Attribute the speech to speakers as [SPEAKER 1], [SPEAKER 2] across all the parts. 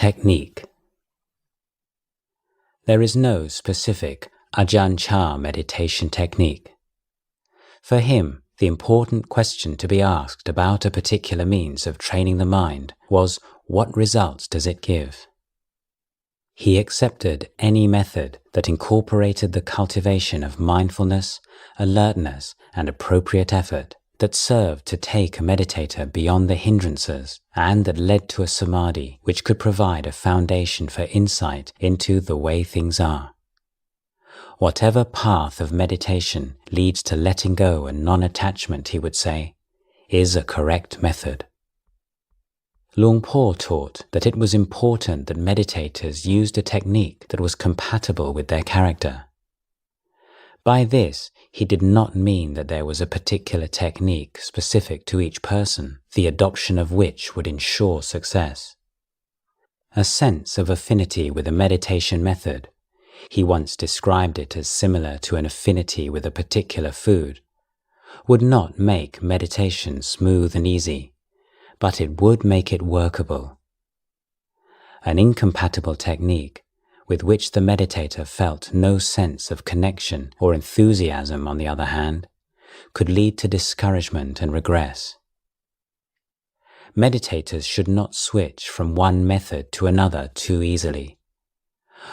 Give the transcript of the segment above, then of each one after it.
[SPEAKER 1] Technique. There is no specific Ajahn Chah meditation technique. For him, the important question to be asked about a particular means of training the mind was, what results does it give? He accepted any method that incorporated the cultivation of mindfulness, alertness, and appropriate effort, that served to take a meditator beyond the hindrances and that led to a samādhi which could provide a foundation for insight into the way things are. Whatever path of meditation leads to letting go and non-attachment, he would say, is a correct method. Luang Por taught that it was important that meditators used a technique that was compatible with their character. By this, he did not mean that there was a particular technique specific to each person, the adoption of which would ensure success. A sense of affinity with a meditation method, he once described it as similar to an affinity with a particular food, would not make meditation smooth and easy, but it would make it workable. An incompatible technique, with which the meditator felt no sense of connection or enthusiasm, on the other hand, could lead to discouragement and regress. Meditators should not switch from one method to another too easily.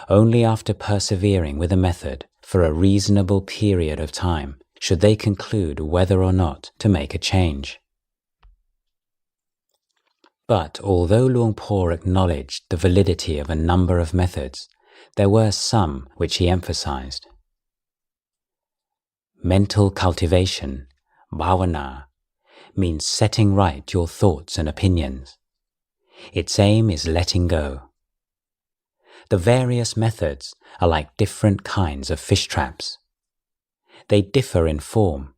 [SPEAKER 1] Only after persevering with a method for a reasonable period of time should they conclude whether or not to make a change. But although Luang Por acknowledged the validity of a number of methods, there were some which he emphasized. Mental cultivation, bhavana, means setting right your thoughts and opinions. Its aim is letting go. The various methods are like different kinds of fish traps. They differ in form,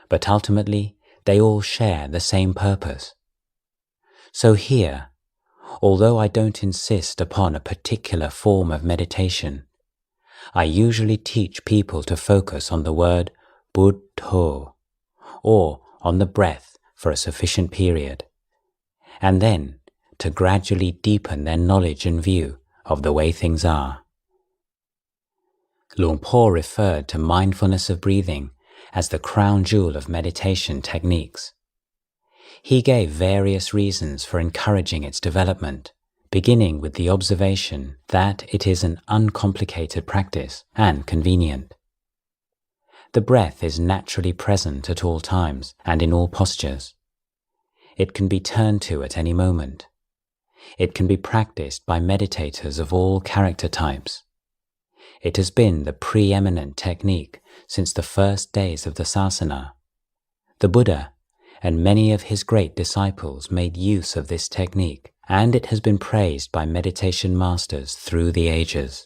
[SPEAKER 1] but ultimately they all share the same purpose. So here, although I don't insist upon a particular form of meditation, I usually teach people to focus on the word Buddho, or on the breath for a sufficient period, and then to gradually deepen their knowledge and view of the way things are. Luang Por referred to mindfulness of breathing as the crown jewel of meditation techniques. He gave various reasons for encouraging its development, beginning with the observation that it is an uncomplicated practice and convenient. The breath is naturally present at all times and in all postures. It can be turned to at any moment. It can be practiced by meditators of all character types. It has been the preeminent technique since the first days of the sasana. The Buddha and many of his great disciples made use of this technique, and it has been praised by meditation masters through the ages.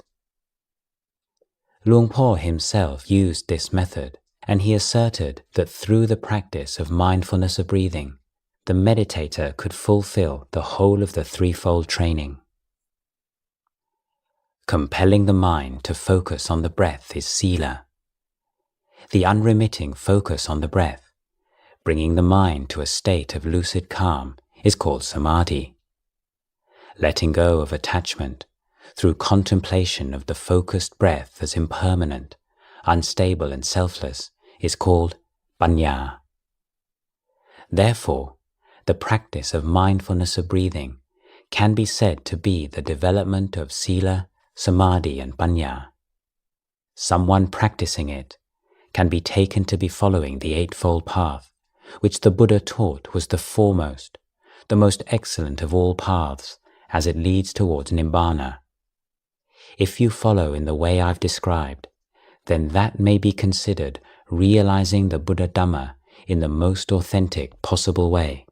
[SPEAKER 1] Luang Por himself used this method, and he asserted that through the practice of mindfulness of breathing, the meditator could fulfill the whole of the threefold training. Compelling the mind to focus on the breath is sila. The unremitting focus on the breath, bringing the mind to a state of lucid calm, is called samādhi. Letting go of attachment through contemplation of the focused breath as impermanent, unstable and selfless is called paññā. Therefore, the practice of mindfulness of breathing can be said to be the development of sila, samādhi and paññā. Someone practicing it can be taken to be following the Eightfold Path, which the Buddha taught was the foremost, the most excellent of all paths, as it leads towards Nibbana. If you follow in the way I've described, then that may be considered realizing the Buddha Dhamma in the most authentic possible way.